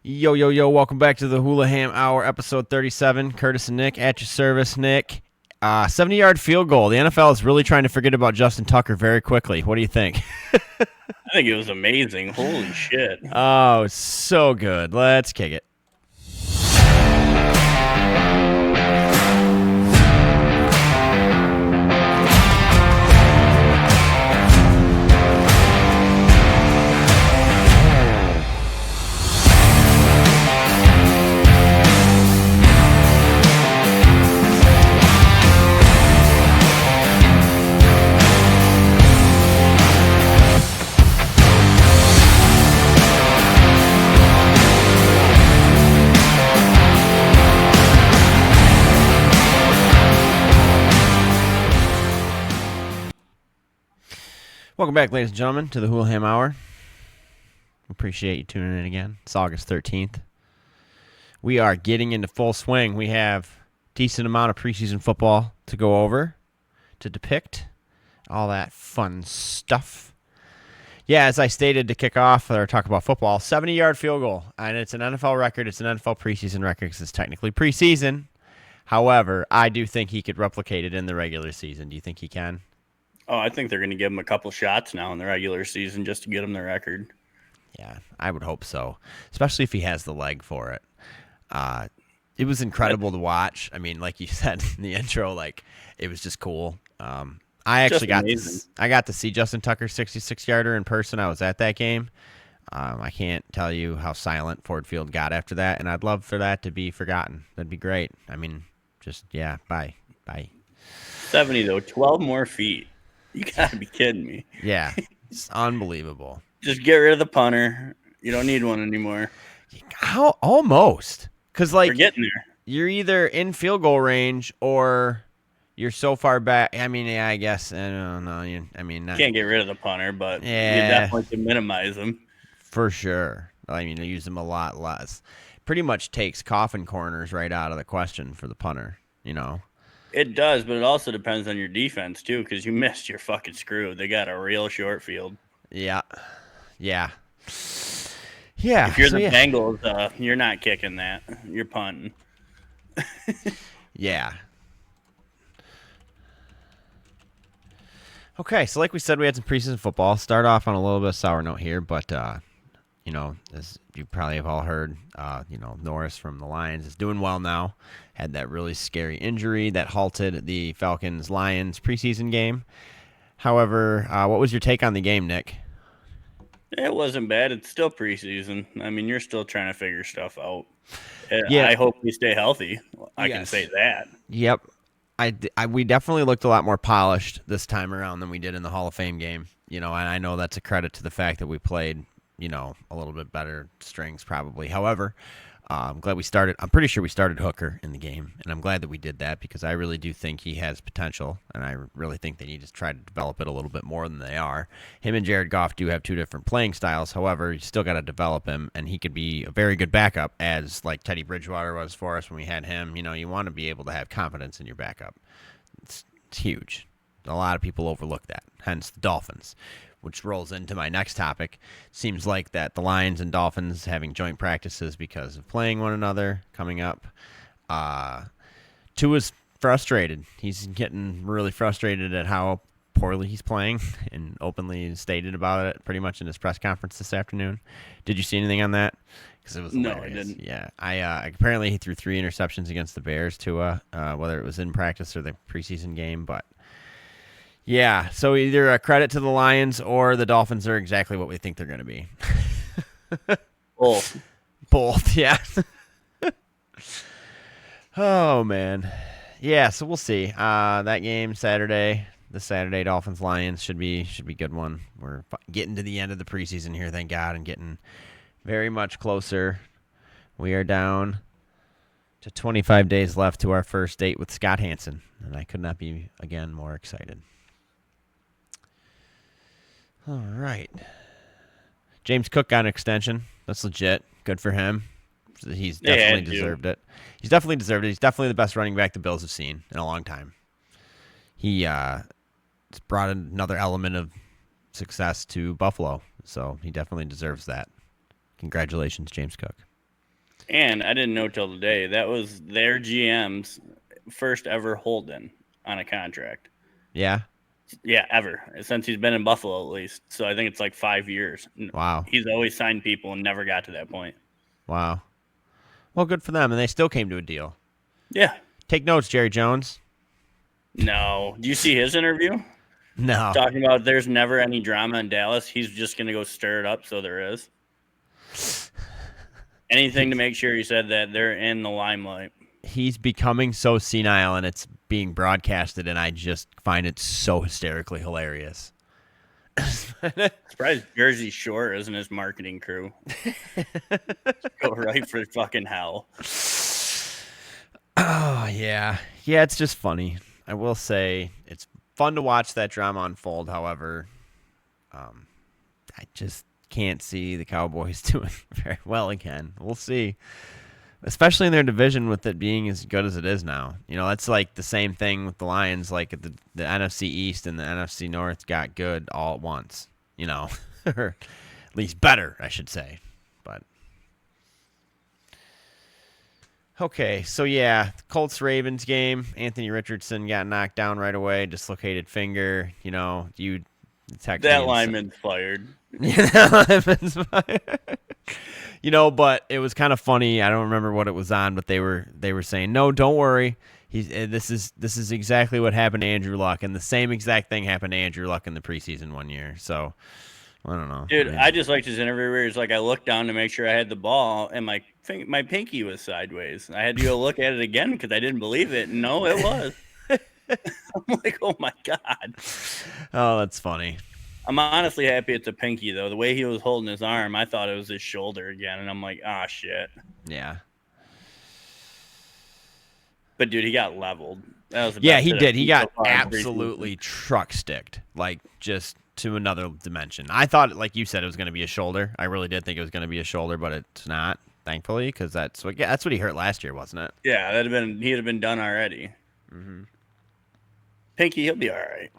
Yo, yo, yo, welcome back to the Hulaham Hour, episode 37. Kurtis and Nick, at your service, Nick. 70-yard field goal. The NFL is really trying to forget about Justin Tucker very quickly. What do you think? I think it was amazing. Holy shit. Oh, so good. Let's kick it. Welcome back, ladies and gentlemen, to the Hulaham Hour. Appreciate you tuning in again. It's August 13th. We are getting into full swing. We have a decent amount of preseason football to go over, to depict, all that fun stuff. Yeah, as I stated to kick off or talk about football, 70-yard field goal. And it's an NFL record. It's an NFL preseason record because it's technically preseason. However, I do think he could replicate it in the regular season. Do you think he can? Oh, I think they're going to give him a couple shots now in the regular season just to get him the record. Yeah, I would hope so, especially if he has the leg for it. It was incredible to watch. I mean, like you said in the intro, like it was just cool. I actually got to see Justin Tucker's 66-yarder in person. I was at that game. I can't tell you how silent Ford Field got after that, and I'd love for that to be forgotten. That'd be great. I mean, just, yeah, bye. 70, though, 12 more feet. You got to be kidding me. Yeah, it's unbelievable. Just get rid of the punter. You don't need one anymore. How almost? Because, like, we're getting there. You're either in field goal range or you're so far back. I mean, yeah, I guess. I don't know. Can't get rid of the punter, but yeah, you definitely can minimize them. For sure. I mean, they use them a lot less. Pretty much takes coffin corners right out of the question for the punter, you know? It does, but it also depends on your defense, too, because you missed your fucking screw. They got a real short field. Yeah. If you're the Bengals, you're not kicking that. You're punting. Yeah. Okay, so like we said, we had some preseason football. Start off on a little bit of sour note here, but, as you probably have all heard, Norris from the Lions is doing well now. Had that really scary injury that halted the Falcons-Lions preseason game. However, what was your take on the game, Nick? It wasn't bad. It's still preseason. I mean, you're still trying to figure stuff out. Yeah. I hope we stay healthy. I can say that. Yep. We definitely looked a lot more polished this time around than we did in the Hall of Fame game. And I know that's a credit to the fact that we played, a little bit better strings probably. However, I'm glad we started. I'm pretty sure we started Hooker in the game, and I'm glad that we did that because I really do think he has potential, and I really think they need to try to develop it a little bit more than they are. Him and Jared Goff do have two different playing styles. However, you still got to develop him, and he could be a very good backup, as like Teddy Bridgewater was for us when we had him. You want to be able to have confidence in your backup. It's huge. A lot of people overlook that, hence the Dolphins, which rolls into my next topic. Seems like that the Lions and Dolphins having joint practices because of playing one another coming up. Tua's frustrated. He's getting really frustrated at how poorly he's playing and openly stated about it pretty much in his press conference this afternoon. Did you see anything on that? Because it was hilarious. No, I didn't. Yeah, apparently he threw 3 interceptions against the Bears, Tua, whether it was in practice or the preseason game, but yeah, so either a credit to the Lions or the Dolphins are exactly what we think they're going to be. Both, yeah. Oh, man. Yeah, so we'll see. That game Saturday, the Saturday Dolphins-Lions should be a good one. We're getting to the end of the preseason here, thank God, and getting very much closer. We are down to 25 days left to our first date with Scott Hansen, and I could not be, again, more excited. All right. James Cook got an extension. That's legit. Good for him. He's definitely deserved it. He's definitely deserved it. He's definitely the best running back the Bills have seen in a long time. He brought another element of success to Buffalo, so he definitely deserves that. Congratulations, James Cook. And I didn't know till today that was their GM's first ever hold-in on a contract. Yeah. Yeah, ever since he's been in Buffalo, at least. So I think it's like 5 years. Wow. He's always signed people and never got to that point. Wow. Well, good for them, and they still came to a deal. Yeah. Take notes, Jerry Jones. No. Do you see his interview? No. Talking about there's never any drama in Dallas. He's just going to go stir it up, so there is. Anything to make sure he said that they're in the limelight. He's becoming so senile, and it's being broadcasted, and I just find it so hysterically hilarious. Surprised Jersey Shore isn't his marketing crew. Go right for fucking hell. Oh, yeah. Yeah, it's just funny. I will say it's fun to watch that drama unfold. However, I just can't see the Cowboys doing very well again. We'll see. Especially in their division with it being as good as it is now. You know, that's like the same thing with the Lions. Like the NFC East and the NFC North got good all at once. You know, or at least better, I should say. But okay, so yeah, Colts-Ravens game. Anthony Richardson got knocked down right away, dislocated finger. You know, you text that lineman's fired. Yeah, that lineman's fired. You know, but it was kind of funny. I don't remember what it was on, but they were saying, "No, don't worry. This is exactly what happened to Andrew Luck, and the same exact thing happened to Andrew Luck in the preseason one year." So I don't know, dude. I just liked his interview where he's like, I looked down to make sure I had the ball, and my pinky was sideways. I had to go look at it again because I didn't believe it. No, it was. I'm like, oh my god. Oh, that's funny. I'm honestly happy it's a pinky, though. The way he was holding his arm, I thought it was his shoulder again, and I'm like, ah, shit. Yeah. But, dude, he got leveled. That was the yeah, best he hit did. He got so far in absolutely truck sticked, like just to another dimension. I thought, like you said, it was going to be a shoulder. I really did think it was going to be a shoulder, but it's not, thankfully, because that's what he hurt last year, wasn't it? Yeah, he'd have been done already. Mm-hmm. Pinky, he'll be all right.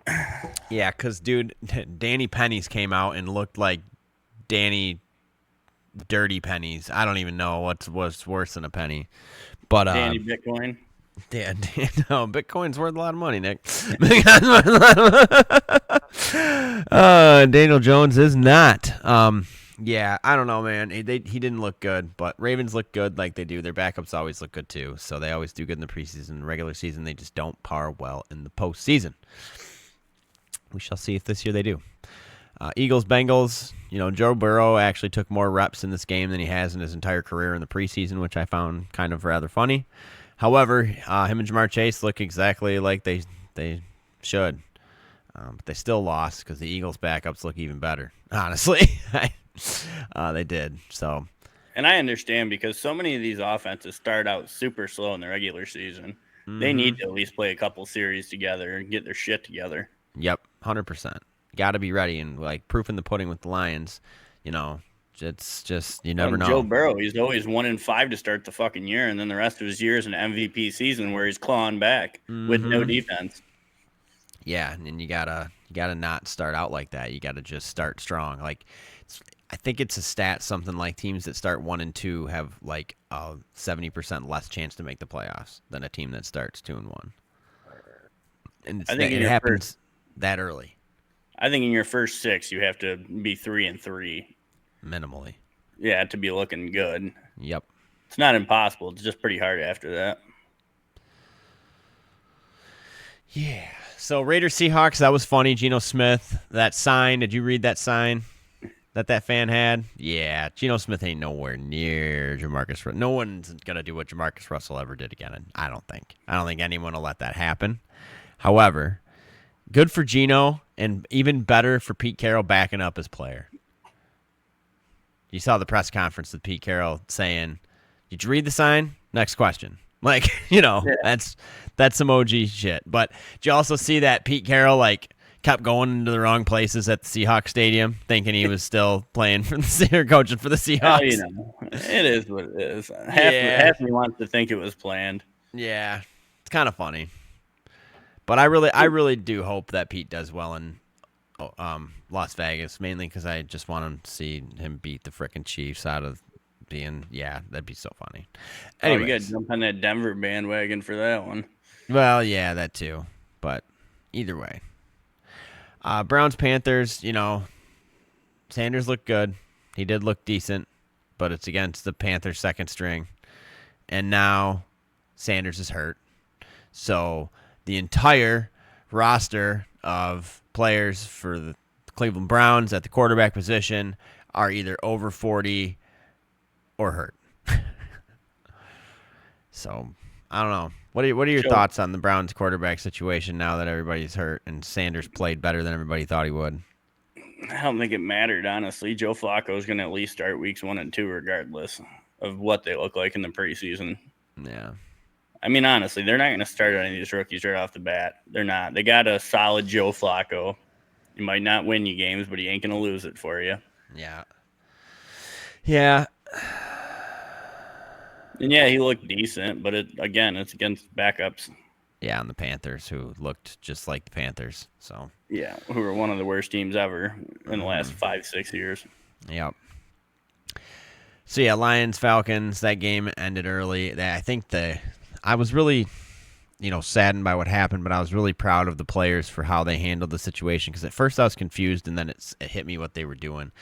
Yeah, because, dude, Danny Pennies came out and looked like Danny Dirty Pennies. I don't even know what's worse than a penny. But Danny Bitcoin. Yeah, no, Bitcoin's worth a lot of money, Nick. Daniel Jones is not. Yeah, I don't know, man. He didn't look good, but Ravens look good like they do. Their backups always look good too, so they always do good in the preseason. Regular season, they just don't par well in the postseason. We shall see if this year they do. Eagles, Bengals. You know, Joe Burrow actually took more reps in this game than he has in his entire career in the preseason, which I found kind of rather funny. However, him and Jamar Chase look exactly like they should. But they still lost because the Eagles' backups look even better, honestly. They did. So, and I understand because so many of these offenses start out super slow in the regular season. Mm-hmm. They need to at least play a couple series together and get their shit together. Yep, 100%. Got to be ready, and like proof in the pudding with the Lions. You know, it's just you never know. Joe Burrow, he's always 1-5 to start the fucking year, and then the rest of his year is an MVP season where he's clawing back with no defense. Yeah, and you gotta not start out like that. You gotta just start strong. Like, I think it's a stat something like teams that start 1-2 have like a 70% less chance to make the playoffs than a team that starts 2-1. And I think it happens that early. I think in your first 6 you have to be 3-3 minimally. Yeah, to be looking good. Yep. It's not impossible. It's just pretty hard after that. Yeah. So Raiders Seahawks, that was funny. Geno Smith, that sign. Did you read that sign that fan had? Yeah, Geno Smith ain't nowhere near Jamarcus Russell. No one's gonna do what Jamarcus Russell ever did again. I don't think anyone will let that happen. However, good for Geno, and even better for Pete Carroll backing up his player. You saw the press conference with Pete Carroll saying, "Did you read the sign? Next question." Like, you know, yeah. That's some OG shit. But did you also see that Pete Carroll like kept going into the wrong places at the Seahawks stadium, thinking he was still playing for the or coaching for the Seahawks? Well, you know, it is what it is. Half me wants to think it was planned. Yeah, it's kind of funny. But I really do hope that Pete does well in Las Vegas, mainly because I just want to see him beat the frickin' Chiefs out of that'd be so funny. Oh, you got to Anyways, jump on that Denver bandwagon for that one. well, yeah, that too. But either way, Browns Panthers. Sanders looked good. He did look decent, but it's against the Panthers' second string, and now Sanders is hurt. So the entire roster of players for the Cleveland Browns at the quarterback position are either over 40 or hurt. So I don't know. What are your thoughts on the Browns quarterback situation now that everybody's hurt and Sanders played better than everybody thought he would? I don't think it mattered, honestly. Joe Flacco is going to at least start weeks 1 and 2 regardless of what they look like in the preseason. Yeah. I mean, honestly, they're not going to start any of these rookies right off the bat. They're not. They got a solid Joe Flacco. He might not win you games, but he ain't going to lose it for you. Yeah. Yeah. And yeah, he looked decent, but it's against backups. Yeah, and the Panthers, who looked just like the Panthers. So yeah, who were one of the worst teams ever in the last 5-6 years. Yep. So yeah, Lions Falcons. That game ended early. I was really, saddened by what happened, but I was really proud of the players for how they handled the situation. Because at first I was confused, and then it hit me what they were doing.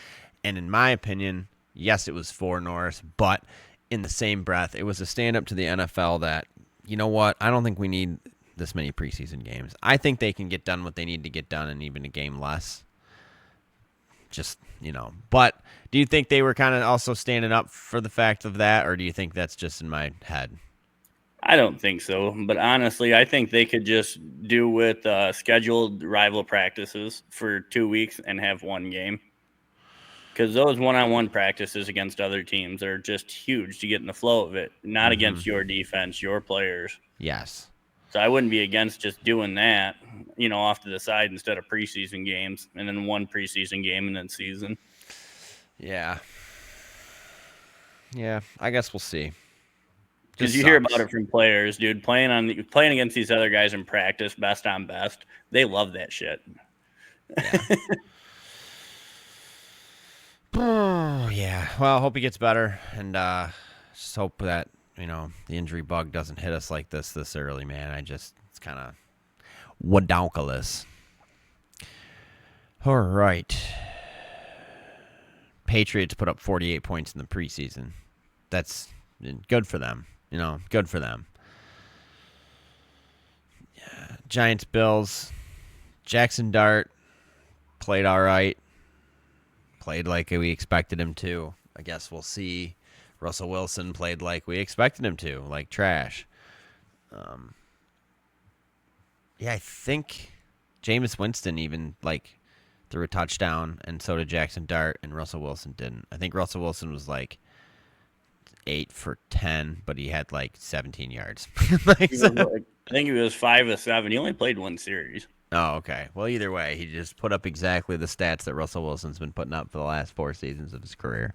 And in my opinion, yes, it was for Norris, but in the same breath, it was a stand up to the NFL that, you know what, I don't think we need this many preseason games. I think they can get done what they need to get done in even a game less. Just, But do you think they were kind of also standing up for the fact of that, or do you think that's just in my head? I don't think so. But honestly, I think they could just do with scheduled rival practices for 2 weeks and have one game. Because those one-on-one practices against other teams are just huge to get in the flow of it, not against your defense, your players. Yes. So I wouldn't be against just doing that, off to the side instead of preseason games, and then one preseason game and then season. Yeah. Yeah, I guess we'll see. Because you hear about it from players, dude, playing against these other guys in practice, best on best. They love that shit. Yeah. Oh, yeah. Well, I hope he gets better, and just hope that, the injury bug doesn't hit us like this early, man. It's kind of wadonkulous. All right. Patriots put up 48 points in the preseason. That's good for them. Good for them. Yeah. Giants, Bills. Jackson Dart played all right. Played like we expected him to. I guess we'll see. Russell Wilson played like we expected him to, like trash. I think Jameis Winston even threw a touchdown, and so did Jackson Dart, and Russell Wilson didn't. I think Russell Wilson was 8 for 10, but he had 17 yards. I think he was 5 of 7. He only played one series. Oh, okay. Well, either way, he just put up exactly the stats that Russell Wilson's been putting up for the last 4 seasons of his career.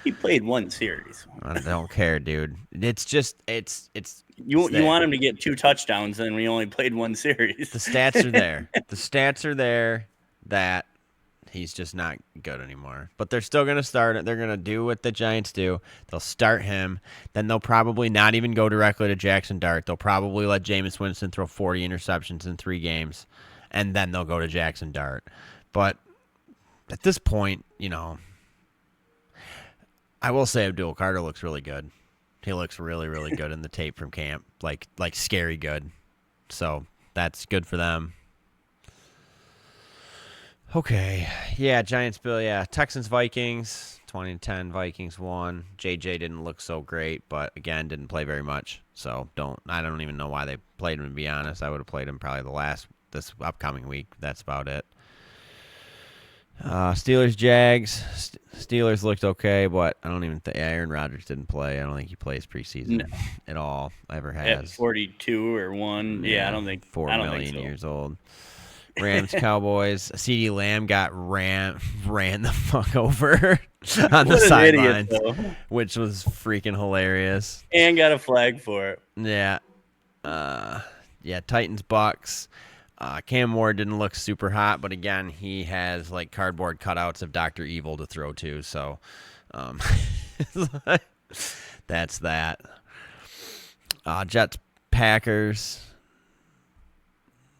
He played one series. I don't care, dude. It's just you want him to get 2 touchdowns, and we only played one series. The stats are there. The stats are there that he's just not good anymore. But they're still going to start it. They're going to do what the Giants do. They'll start him. Then they'll probably not even go directly to Jackson Dart. They'll probably let Jameis Winston throw 40 interceptions in 3 games, and then they'll go to Jackson Dart. But at this point, I will say Abdul Carter looks really good. He looks really, really good in the tape from camp, like scary good. So that's good for them. Okay, yeah, Giants, Bill, yeah, Texans, Vikings, 20-10, Vikings won. JJ didn't look so great, but again, didn't play very much. So I don't even know why they played him. To be honest, I would have played him probably this upcoming week. That's about it. Steelers, Jags. Steelers looked okay, but I don't even think Aaron Rodgers didn't play. I don't think he plays preseason at all. Ever has. At 42 or 1. Yeah, I don't think 4 million years old. Rams, Cowboys. CeeDee Lamb got ran the fuck over on the sidelines, which was freaking hilarious. And got a flag for it. Yeah. Titans, Bucks. Cam Ward didn't look super hot, but again, he has cardboard cutouts of Dr. Evil to throw to, so That's that. Jets, Packers.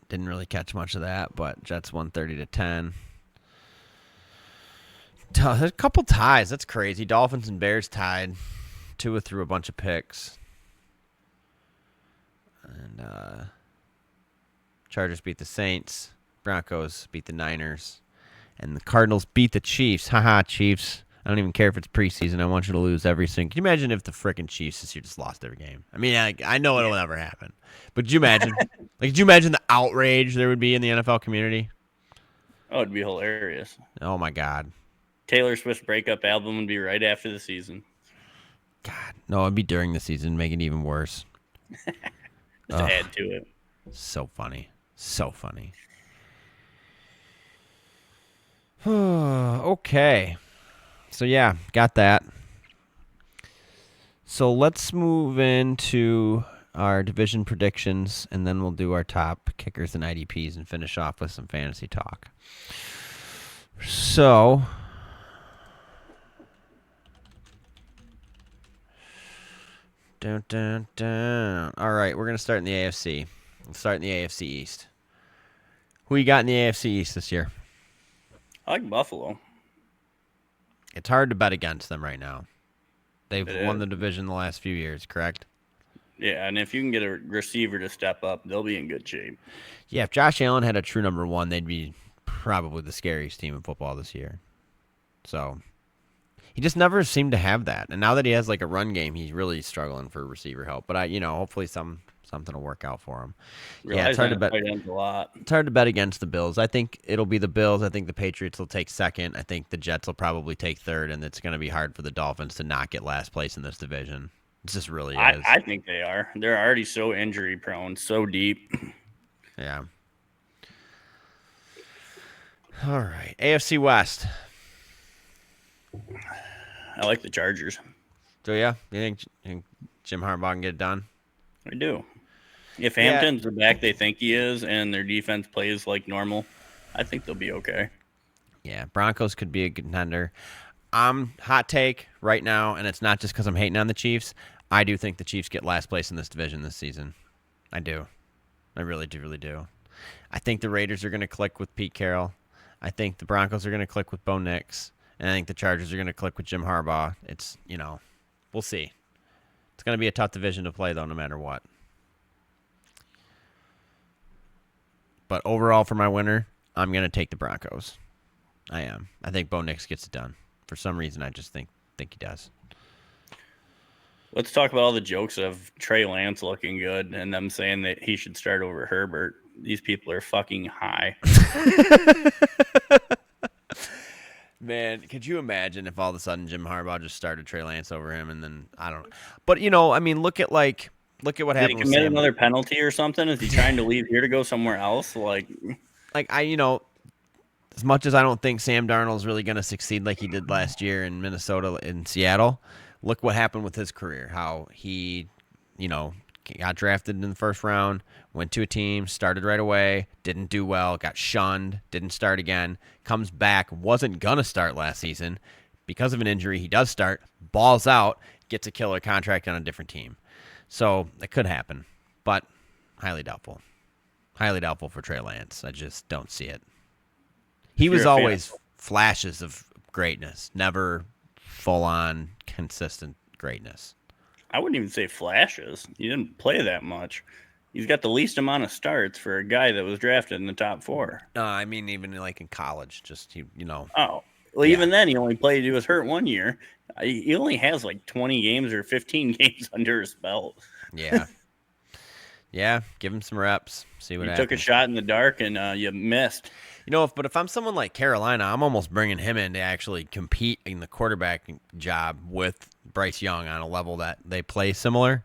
Didn't really catch much of that, but Jets won 30-10. There's a couple ties. That's crazy. Dolphins and Bears tied. Tua threw a bunch of picks. And Chargers beat the Saints. Broncos beat the Niners. And the Cardinals beat the Chiefs. Haha, Chiefs. I don't even care if it's preseason. I want you to lose every single. Can you imagine if the freaking Chiefs this year just lost every game? I mean, I know it'll never happen. But could you imagine? Could you imagine the outrage there would be in the NFL community? Oh, it'd be hilarious. Oh, my God. Taylor Swift's breakup album would be right after the season. God. No, it'd be during the season. Make it even worse. Just add to it. So funny. So funny. Okay. So, yeah, got that. So, let's move into our division predictions, and then we'll do our top kickers and IDPs and finish off with some fantasy talk. So, dun, dun, dun. All right, we're going to start in the AFC. We'll start in the AFC East. Who you got in the AFC East this year? I like Buffalo. It's hard to bet against them right now. They've It won is. the division the last few years, correct? Yeah, and if you can get a receiver to step up, they'll be in good shape. Yeah, if Josh Allen had a true number one, they'd be probably the scariest team in football this year. So he just never seemed to have that. And now that he has like a run game, he's really struggling for receiver help. But hopefully something will work out for him. Yeah, it's hard to bet. A lot. It's hard to bet against the Bills. I think it'll be the Bills. I think the Patriots will take second. I think the Jets will probably take third, and it's going to be hard for the Dolphins to not get last place in this division. It just really is. I think they are. They're already so injury prone, so deep. Yeah. All right. AFC West. I like the Chargers. So, yeah, you think Jim Harbaugh can get it done? I do. If Hampton's the back they think he is and their defense plays like normal, I think they'll be okay. Yeah, Broncos could be a contender. Hot take right now, and it's not just because I'm hating on the Chiefs. I do think the Chiefs get last place in this division this season. I do. I really do. I think the Raiders are going to click with Pete Carroll. I think the Broncos are going to click with Bo Nix. And I think the Chargers are going to click with Jim Harbaugh. It's, we'll see. It's going to be a tough division to play, though, no matter what. But overall, for my winner, I'm going to take the Broncos. I am. I think Bo Nix gets it done. For some reason, I just think he does. Let's talk about all the jokes of Trey Lance looking good and them saying that he should start over Herbert. These people are fucking high. Man, could you imagine if all of a sudden Jim Harbaugh just started Trey Lance over him, and then I don't know. But look at what Did he happened with commit Sam. another penalty or something? Is he trying to leave here to go somewhere else? As much as I don't think Sam Darnold's really going to succeed like he did last year in Minnesota and Seattle, look what happened with his career. How he, got drafted in the first round, went to a team, started right away, didn't do well, got shunned, didn't start again, comes back, wasn't going to start last season. Because of an injury, he does start, balls out, gets a killer contract on a different team. So it could happen, but highly doubtful. Highly doubtful for Trey Lance. I just don't see it. He was always flashes of greatness, never full-on consistent greatness. I wouldn't even say flashes. He didn't play that much. He's got the least amount of starts for a guy that was drafted in the top 4. I mean, even like in college, just Oh, well, even then, he only played. He was hurt 1 year. He only has like 20 games or 15 games under his belt. Yeah. Yeah, give him some reps. See what happens. You took a shot in the dark and you missed. But if I'm someone like Carolina, I'm almost bringing him in to actually compete in the quarterback job with Bryce Young on a level that they play similar,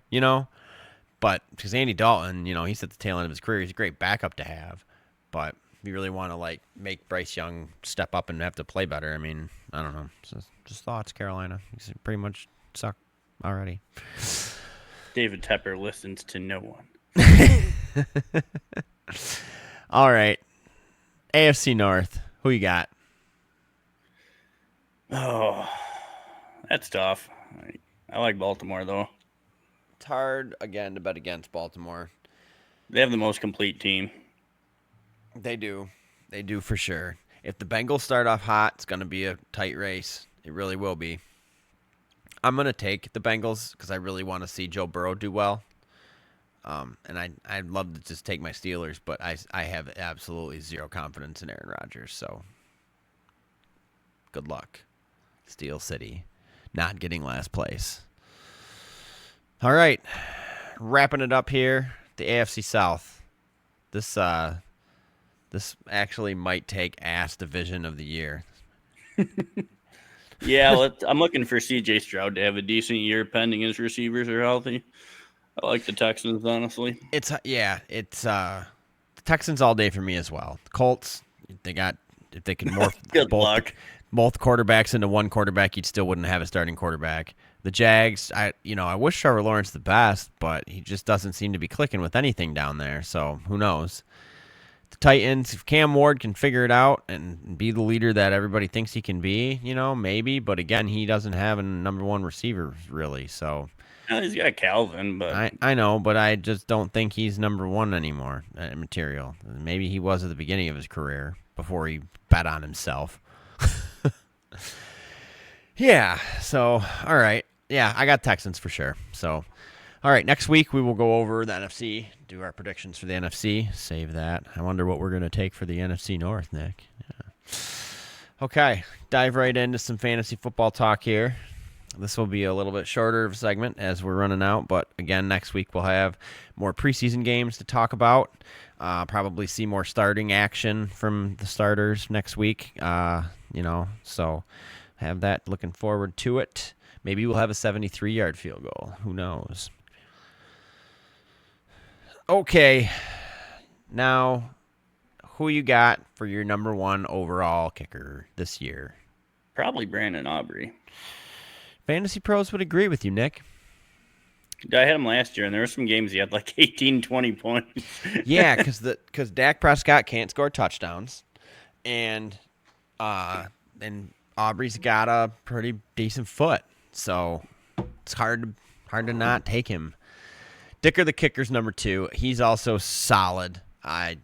But because Andy Dalton, he's at the tail end of his career. He's a great backup to have. But if you really want to, make Bryce Young step up and have to play better, I mean, I don't know. Just thoughts, Carolina. He's pretty much suck already. David Tepper listens to no one. All right. AFC North. Who you got? Oh, that's tough. I like Baltimore, though. It's hard, again, to bet against Baltimore. They have the most complete team. They do. They do for sure. If the Bengals start off hot, it's going to be a tight race. It really will be. I'm going to take the Bengals because I really want to see Joe Burrow do well. And I'd love to just take my Steelers, but I have absolutely zero confidence in Aaron Rodgers. So good luck, Steel City, not getting last place. All right, wrapping it up here. The AFC South. This actually might take ass division of the year. Yeah, I'm looking for C.J. Stroud to have a decent year pending his receivers are healthy. I like the Texans, honestly. It's the Texans all day for me as well. The Colts, if they could morph Good luck. both quarterbacks into one quarterback, you'd still wouldn't have a starting quarterback. The Jags, I wish Trevor Lawrence the best, but he just doesn't seem to be clicking with anything down there. So who knows? The Titans, if Cam Ward can figure it out and be the leader that everybody thinks he can be, maybe. But again, he doesn't have a number one receiver really. So He's got Calvin, but I know, but I just don't think he's number one anymore material. Maybe he was at the beginning of his career before he bet on himself. Yeah. So all right. Yeah, I got Texans for sure. So. All right, next week we will go over the NFC, do our predictions for the NFC. Save that. I wonder what we're going to take for the NFC North, Nick. Yeah. Okay, dive right into some fantasy football talk here. This will be a little bit shorter of a segment as we're running out, but again, next week we'll have more preseason games to talk about. Probably see more starting action from the starters next week. So have that. Looking forward to it. Maybe we'll have a 73-yard field goal. Who knows? Okay, now who you got for your number one overall kicker this year? probably Brandon Aubrey. Fantasy pros would agree with you, Nick. I had him last year, and there were some games he had like 18, 20 points. Yeah, because Dak Prescott can't score touchdowns, and Aubrey's got a pretty decent foot, so it's hard to not take him. Dicker the kicker's number 2. He's also solid. I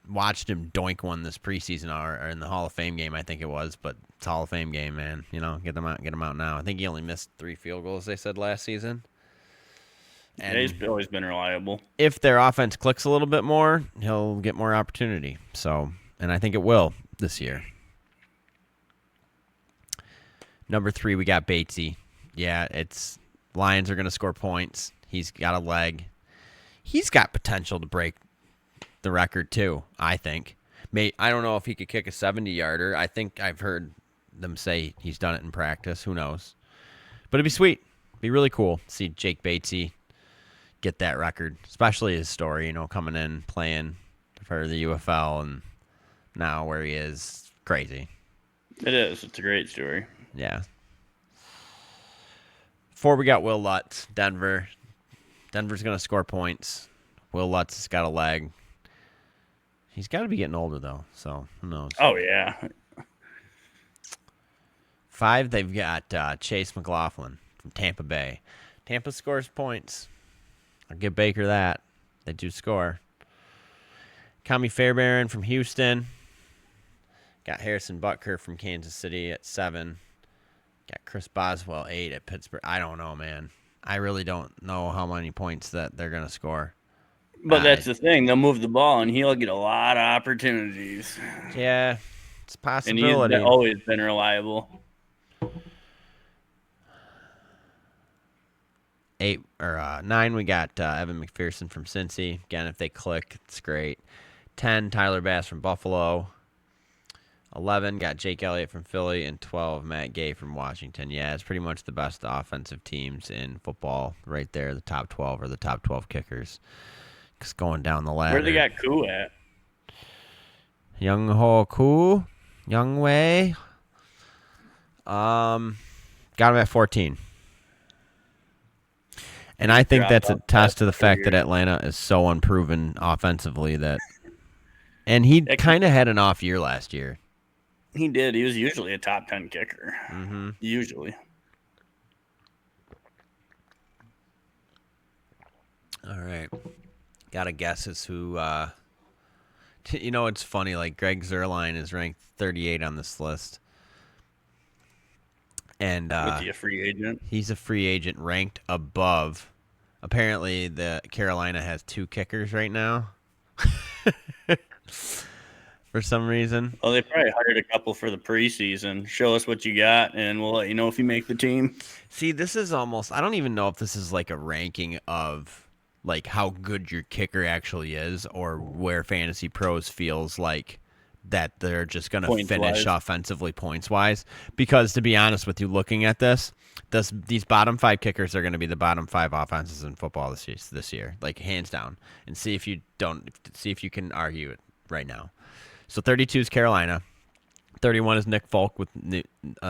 watched him doink one this preseason or in the Hall of Fame game, I think it was, but it's a Hall of Fame game, man. Get them out now. I think he only missed 3 field goals, they said, last season. And he's always been reliable. If their offense clicks a little bit more, he'll get more opportunity. So, and I think it will this year. Number 3, we got Batesy. Yeah, it's Lions are going to score points. He's got a leg. He's got potential to break the record too, I think. I don't know if he could kick a 70-yarder. I think I've heard them say he's done it in practice. Who knows? But it'd be sweet. It'd be really cool to see Jake Batesy get that record, especially his story, coming in, playing for the UFL, and now where he is. Crazy. It is. It's a great story. Yeah. 4, we got Will Lutz, Denver. Denver's going to score points. Will Lutz has got a leg. He's got to be getting older, though, so who knows? Oh, yeah. 5, they've got Chase McLaughlin from Tampa Bay. Tampa scores points. I'll give Baker that. They do score. Kami Fairbairn from Houston. Got Harrison Butker from Kansas City at 7. Got Chris Boswell 8 at Pittsburgh. I don't know, man. I really don't know how many points that they're going to score. But that's the thing. They'll move the ball, and he'll get a lot of opportunities. Yeah, it's a possibility. And he's always been reliable. 8 or 9, we got Evan McPherson from Cincy. Again, if they click, it's great. 10, Tyler Bass from Buffalo. 11, got Jake Elliott from Philly, and 12, Matt Gay from Washington. Yeah, it's pretty much the best offensive teams in football right there. The top 12 are the top 12 kickers. Just going down the ladder. Where they got Koo at? Young Ho Koo, Young Wei. Got him at 14. And I think that's a test to the fact that Atlanta is so unproven offensively and he kind of had an off year last year. He did. He was usually a top 10 kicker. Mm-hmm. Usually. Got to guess is who. It's funny. Like Greg Zuerlein is ranked 38 on this list, and With the free agent. he's a free agent ranked above. Apparently, the Carolina has 2 kickers right now. For some reason. Oh, they probably hired a couple for the preseason. Show us what you got, and we'll let you know if you make the team. See, this is almost. I don't even know if this is like a ranking of like how good your kicker actually is, or where Fantasy Pros feels like that they're just going to finish offensively points wise. Because to be honest with you, looking at these bottom 5 kickers are going to be the bottom 5 offenses in football this year, like hands down. And see if you can argue it right now. So 32 is Carolina, 31 is Nick Folk with New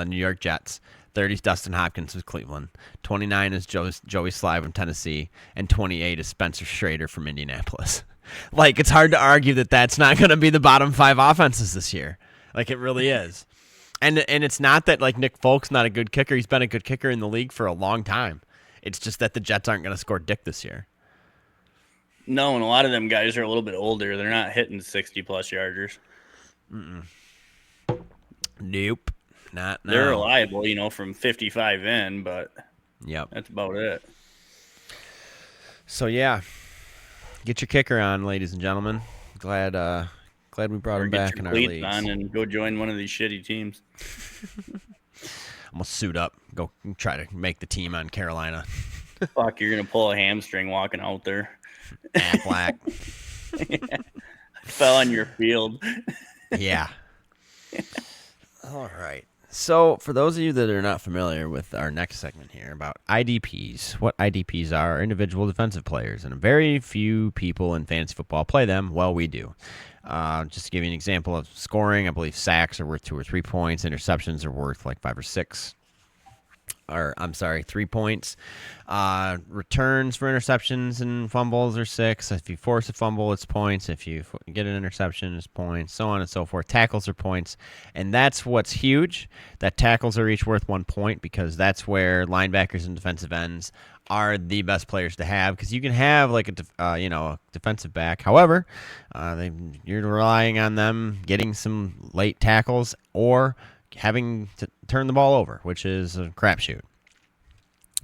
York Jets, 30 is Dustin Hopkins with Cleveland, 29 is Joey Sly from Tennessee, and 28 is Spencer Schrader from Indianapolis. Like, it's hard to argue that that's not going to be the bottom 5 offenses this year. Like, it really is. And it's not that, like, Nick Folk's not a good kicker. He's been a good kicker in the league for a long time. It's just that the Jets aren't going to score dick this year. No, and a lot of them guys are a little bit older. They're not hitting 60-plus yarders. Nope. Not now. They're reliable, from 55 in, but yep, that's about it. So, yeah. Get your kicker on, ladies and gentlemen. Glad we brought him back in our leagues. On and go join one of these shitty teams. I'm going to suit up, go try to make the team on Carolina. Fuck, you're going to pull a hamstring walking out there. Black. Fell on your field. Yeah. All right. So, for those of you that are not familiar with our next segment here about IDPs, what IDPs are individual defensive players, and very few people in fantasy football play them. Well, we do. Just to give you an example of scoring, I believe sacks are worth 2 or 3 points. Interceptions are worth like 5 or 6. Or, I'm sorry, 3 points. Returns for interceptions and fumbles are 6. If you force a fumble, it's points. If you get an interception, it's points. So on and so forth. Tackles are points. And that's what's huge. That tackles are each worth 1 point because that's where linebackers and defensive ends are the best players to have because you can have like a defensive back. However, you're relying on them getting some late tackles or having to turn the ball over, which is a crapshoot.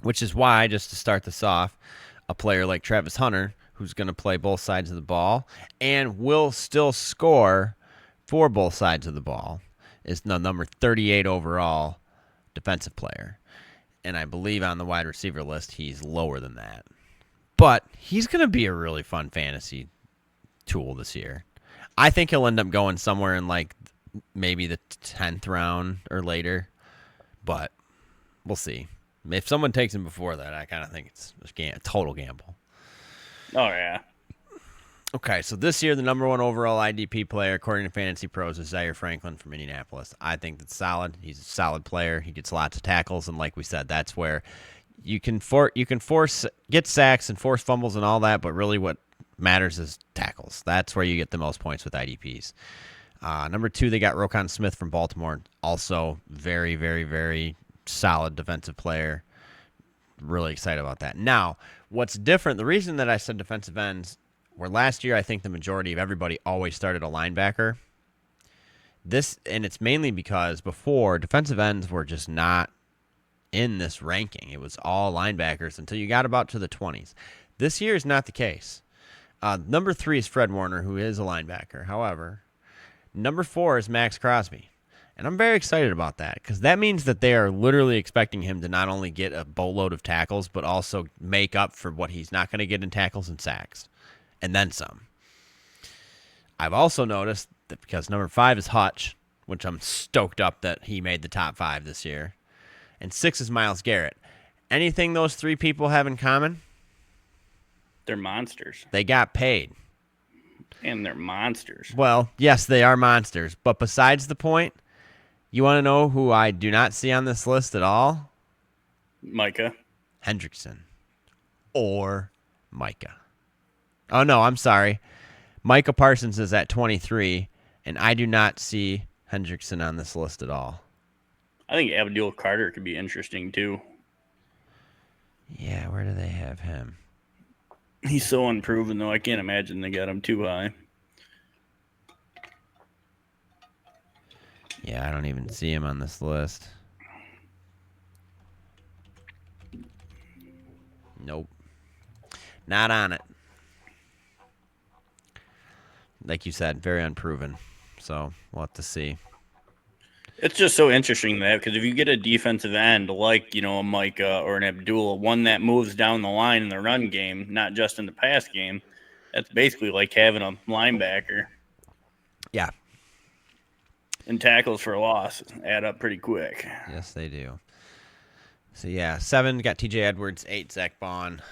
Which is why, just to start this off, a player like Travis Hunter, who's going to play both sides of the ball and will still score for both sides of the ball, is the number 38 overall defensive player. And I believe on the wide receiver list, he's lower than that. But he's going to be a really fun fantasy tool this year. I think he'll end up going somewhere in like maybe the 10th round or later, but we'll see. If someone takes him before that, I kind of think it's a total gamble. Oh, yeah. Okay, so this year, the number 1 overall IDP player, according to Fantasy Pros, is Zaire Franklin from Indianapolis. I think that's solid. He's a solid player. He gets lots of tackles, and like we said, that's where you can get sacks and force fumbles and all that, but really what matters is tackles. That's where you get the most points with IDPs. Number 2, they got Roquan Smith from Baltimore. Also very, very, very solid defensive player. Really excited about that. Now, what's different, the reason that I said defensive ends, where last year I think the majority of everybody always started a linebacker. And it's mainly because before, defensive ends were just not in this ranking. It was all linebackers until you got about to the 20s. This year is not the case. Number 3 is Fred Warner, who is a linebacker. However, number 4 is Maxx Crosby. And I'm very excited about that because that means that they are literally expecting him to not only get a boatload of tackles, but also make up for what he's not going to get in tackles and sacks. And then some. I've also noticed that because number 5 is Hutch, which I'm stoked up that he made the top 5 this year. And 6 is Myles Garrett. Anything those 3 people have in common? They're monsters. They got paid. And they're monsters. Well, yes, they are monsters. But besides the point, you want to know who I do not see on this list at all? Micah. Hendrickson. Or Micah. Oh, no, I'm sorry. Micah Parsons is at 23, and I do not see Hendrickson on this list at all. I think Abdul Carter could be interesting, too. Yeah, where do they have him? He's so unproven, though. I can't imagine they got him too high. Yeah, I don't even see him on this list. Nope. Not on it. Like you said, very unproven. So we'll have to see. It's just so interesting that because if you get a defensive end like, a Micah or an Abdullah, one that moves down the line in the run game, not just in the pass game, that's basically like having a linebacker. Yeah. And tackles for a loss add up pretty quick. Yes, they do. So, 7 got TJ Edwards, 8 Zach Bond.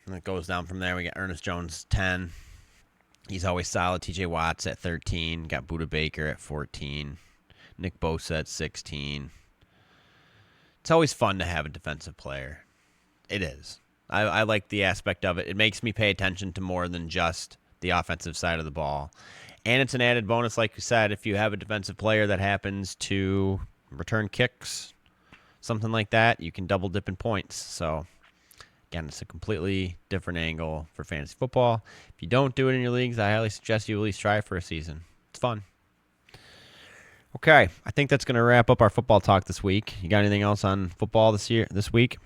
And it goes down from there. We got Ernest Jones, 10. He's always solid. TJ Watts at 13. Got Budda Baker at 14. Nick Bosa at 16. It's always fun to have a defensive player. It is. I like the aspect of it. It makes me pay attention to more than just the offensive side of the ball. And it's an added bonus, like you said, if you have a defensive player that happens to return kicks, something like that, you can double dip in points. So, again, it's a completely different angle for fantasy football. If you don't do it in your leagues, I highly suggest you at least try it for a season. It's fun. Okay, I think that's going to wrap up our football talk this week. You got anything else on football this week?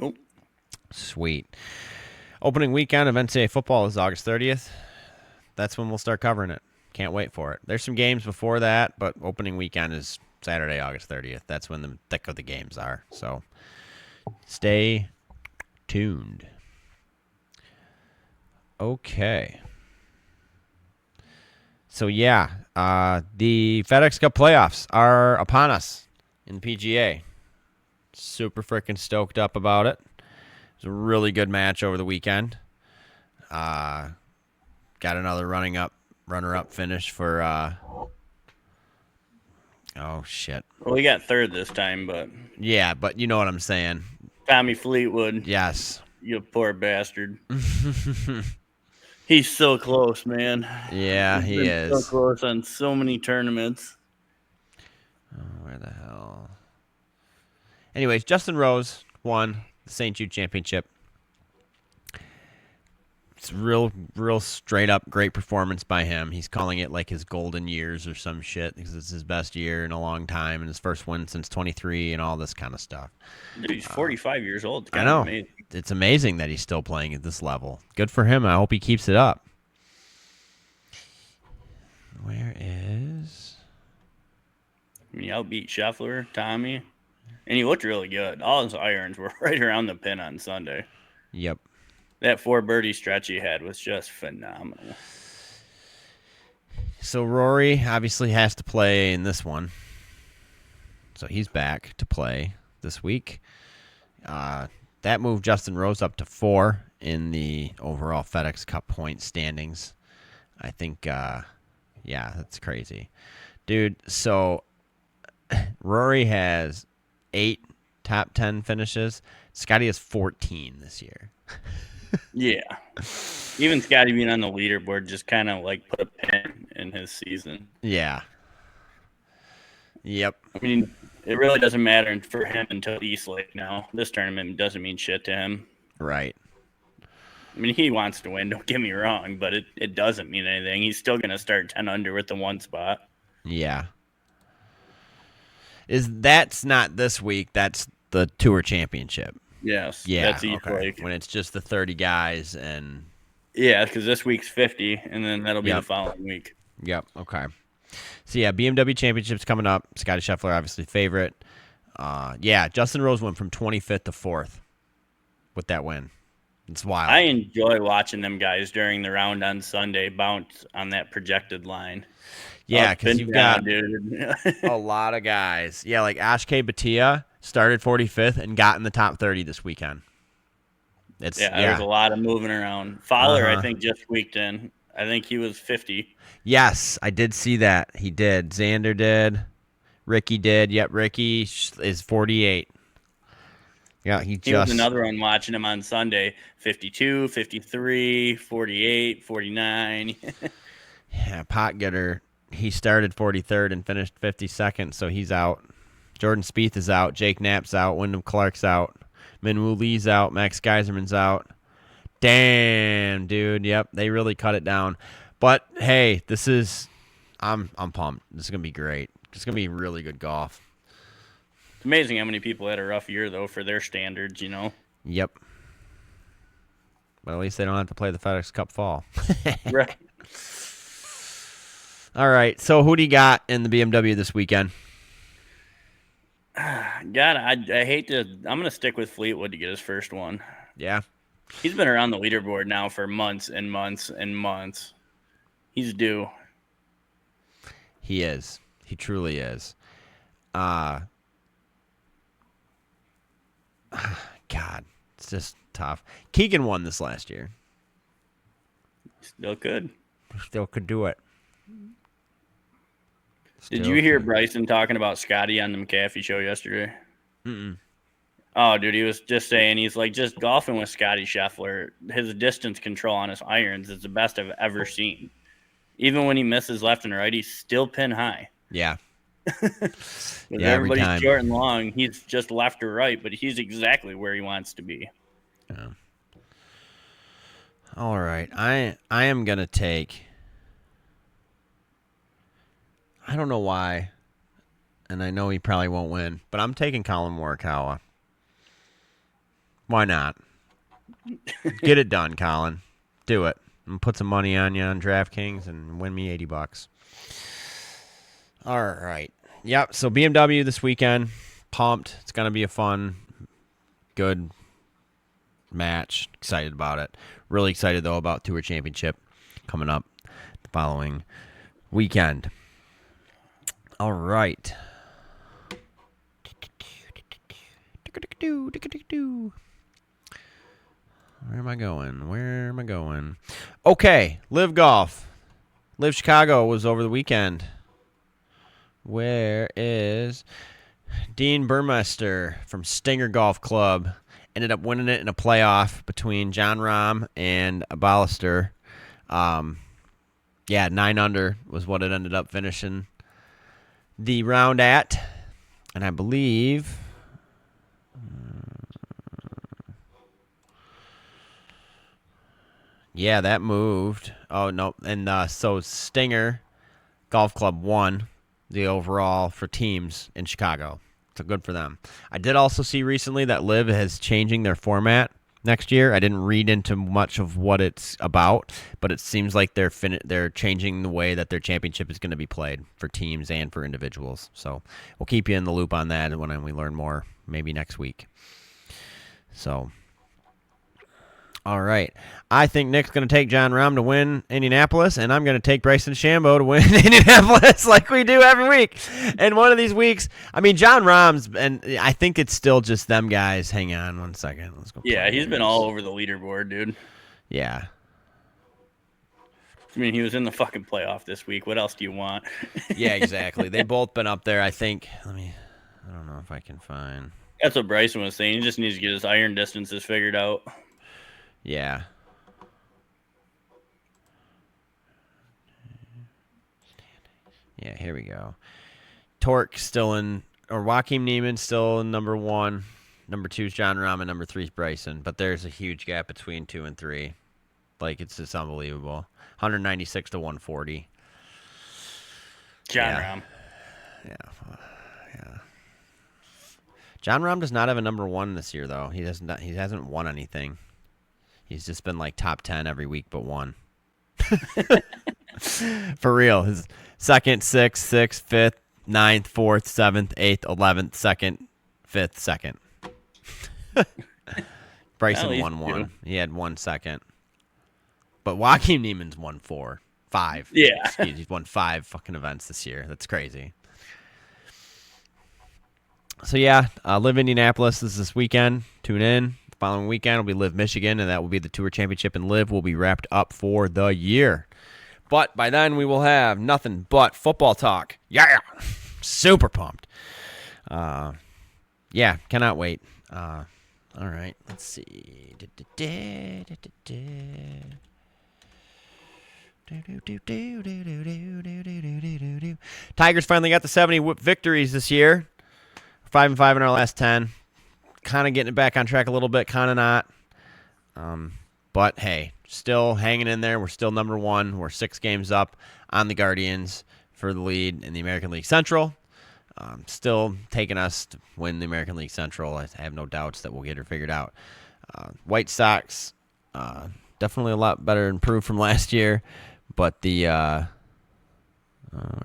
Nope. Sweet. Opening weekend of NCAA football is August 30th. That's when we'll start covering it. Can't wait for it. There's some games before that, but opening weekend is Saturday, August 30th. That's when the thick of the games are. So stay tuned. Okay. So, the FedEx Cup playoffs are upon us in PGA. Super freaking stoked up about it. It was a really good match over the weekend. Got another runner-up finish for, oh, shit. Well, we got third this time, but... Yeah, but you know what I'm saying. Tommy Fleetwood. Yes. You poor bastard. He's so close, man. Yeah, he is. So close on so many tournaments. Oh, where the hell? Anyways, Justin Rose won the St. Jude Championship. It's real straight up great performance by him. He's calling it like his golden years or some shit because it's his best year in a long time and his first win since 23 and all this kind of stuff. Dude, he's 45 years old. I know. Amazing. It's amazing that he's still playing at this level. Good for him. I hope he keeps it up. Where is... I mean, he outbeat Scheffler, Tommy, and he looked really good. All his irons were right around the pin on Sunday. Yep. That 4 birdie stretch he had was just phenomenal. So Rory obviously has to play in this one. So he's back to play this week. That moved Justin Rose up to 4 in the overall FedEx Cup point standings. I think, that's crazy. Dude, so Rory has 8 top 10 finishes. Scotty has 14 this year. Yeah. Even Scotty being on the leaderboard just kind of like put a pin in his season. Yeah. Yep. I mean, it really doesn't matter for him until East Lake now. This tournament doesn't mean shit to him. Right. I mean, he wants to win, don't get me wrong, but it doesn't mean anything. He's still going to start 10 under with the 1 spot. Yeah. That's not this week. That's the Tour Championship. Yes. Yeah. That's East Okay. Lake. When it's just the 30 guys and... Yeah, because this week's 50, and then that'll be the following week. Yep. Okay. So, BMW Championship's coming up. Scotty Scheffler, obviously, favorite. Justin Rose went from 25th to 4th with that win. It's wild. I enjoy watching them guys during the round on Sunday bounce on that projected line. Yeah, because you've got dude. a lot of guys. Yeah, like Ashke Batia started 45th and got in the top 30 this weekend. There's a lot of moving around. Fowler, I think, just squeaked in. I think he was 50. Yes, I did see that. He did. Xander did. Ricky did. Yep, Ricky is 48. Yeah, he was another one watching him on Sunday. 52, 53, 48, 49. Yeah, pot getter. He started 43rd and finished 52nd, so he's out. Jordan Spieth is out. Jake Knapp's out. Wyndham Clark's out. Minwoo Lee's out. Max Geiserman's out. Damn, dude. Yep, they really cut it down. But hey, I'm pumped. This is gonna be great. It's gonna be really good golf. It's amazing how many people had a rough year though for their standards, you know. Yep. But at least they don't have to play the FedEx Cup fall. Right. All right. So who do you got in the BMW this weekend? God, I hate to. I'm going to stick with Fleetwood to get his first one. Yeah. He's been around the leaderboard now for months and months and months. He's due. He is. He truly is. God, it's just tough. Keegan won this last year. Still could. Still could do it. Did you hear Bryson talking about Scotty on the McAfee show yesterday? Mm-mm. Oh, dude, he was just saying he's like just golfing with Scotty Scheffler. His distance control on his irons is the best I've ever seen. Even when he misses left and right, he's still pin high. Yeah. Yeah, everybody's short and long. He's just left or right, but he's exactly where he wants to be. Yeah. All right. I am going to take... I don't know why, and I know he probably won't win, but I'm taking Colin Morikawa. Why not? Get it done, Colin. Do it. And put some money on you on DraftKings and win me $80. All right. Yep, so BMW this weekend. Pumped. It's going to be a fun, good match. Excited about it. Really excited, though, about Tour Championship coming up the following weekend. All right. Where am I going? Okay, Live Golf. Live Chicago was over the weekend. Where is Dean Burmester from Stinger Golf Club? Ended up winning it in a playoff between John Rahm and Ballester. 9 under was what it ended up finishing the round at, and I believe that moved. Oh no, and so Stinger Golf Club won the overall for teams in Chicago, so good for them. I did also see recently that Live is changing their format next year. I didn't read into much of what it's about, but it seems like they're changing the way that their championship is going to be played for teams and for individuals. So we'll keep you in the loop on that when we learn more, maybe next week. So, all right. I think Nick's going to take John Rahm to win Indianapolis, and I'm going to take Bryson DeChambeau to win Indianapolis like we do every week. And one of these weeks, I mean, John Rahm's, and I think it's still just them guys. Hang on one second. Let's go. Yeah, he's been all over the leaderboard, dude. Yeah. I mean, he was in the fucking playoff this week. What else do you want? Yeah, exactly. They've both been up there, I think. I don't know if I can find. That's what Bryson was saying. He just needs to get his iron distances figured out. Yeah. Yeah, here we go. Torque still in, or Joaquin Neiman still in number 1. Number 2 is John Rahm, and number 3 is Bryson. But there's a huge gap between 2 and 3. Like, it's just unbelievable. 196 to 140. John Rahm. Yeah. John Rahm does not have a number 1 this year, though. He hasn't won anything. He's just been like top 10 every week but one. For real. His 2nd, 6th, 5th, 9th, 4th, 7th, 8th, 11th, 2nd, 5th, 2nd. Bryson won 1. He had 1 second. But Joaquin Neiman's won 5. Yeah. Excuse, he's won 5 fucking events this year. That's crazy. So, yeah, Live Indianapolis is this weekend. Tune in. The following weekend will be Live Michigan, and that will be the Tour Championship, and Live will be wrapped up for the year. But by then, we will have nothing but football talk. Yeah! Super pumped. Yeah, cannot wait. All right, let's see. Tigers finally got the 70 victories this year. 5-5 in our last 10. kind of getting it back on track a little bit, kind of not. But hey, still hanging in there. We're still number 1. We're 6 games up on the Guardians for the lead in the American League Central. Still taking us to win the American League Central. I have no doubts that we'll get her figured out. White Sox, definitely a lot better improved from last year, but the where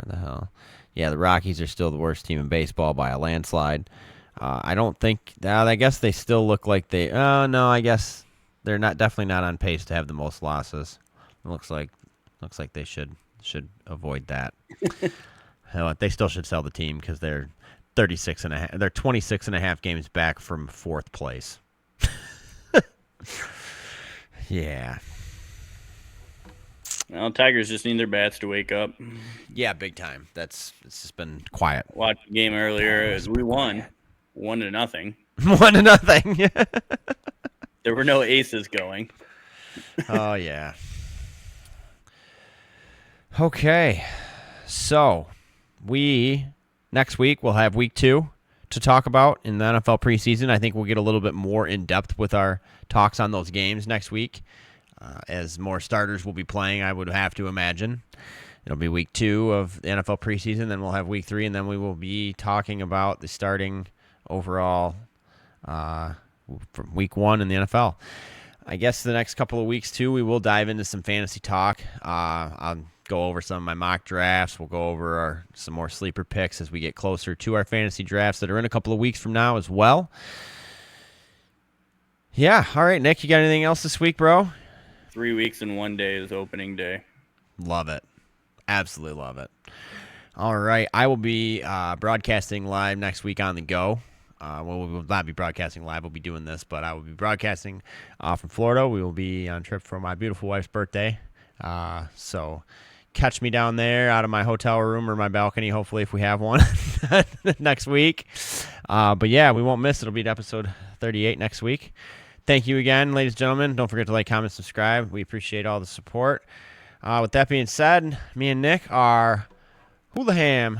the hell? Yeah, the Rockies are still the worst team in baseball by a landslide. I don't think. I guess they still look like they. Oh no, I guess they're definitely not on pace to have the most losses. It looks like they should avoid that. Hell, they still should sell the team because they're 36 and a half. They're 26 and a half games back from 4th place. Yeah. Well, Tigers just need their bats to wake up. Yeah, big time. It's just been quiet. Watched the game earlier as we won 1-0. 1-0. There were no aces going. Oh yeah. Okay. So next week we'll have week 2 to talk about in the NFL preseason. I think we'll get a little bit more in depth with our talks on those games next week. As more starters will be playing, I would have to imagine. It'll be week 2 of the NFL preseason, then we'll have week 3, and then we will be talking about the starting overall from week 1 in the NFL. I guess the next couple of weeks, too, we will dive into some fantasy talk. I'll go over some of my mock drafts. We'll go over some more sleeper picks as we get closer to our fantasy drafts that are in a couple of weeks from now as well. Yeah, all right, Nick, you got anything else this week, bro? 3 weeks and 1 day is opening day. Love it. Absolutely love it. All right, I will be broadcasting live next week on the go. We will not be broadcasting live. We'll be doing this, but I will be broadcasting from Florida. We will be on trip for my beautiful wife's birthday. So catch me down there out of my hotel room or my balcony, hopefully, if we have one next week. But yeah, we won't miss it. It'll be episode 38 next week. Thank you again, ladies and gentlemen. Don't forget to like, comment, subscribe. We appreciate all the support. With that being said, me and Nick are Hulaham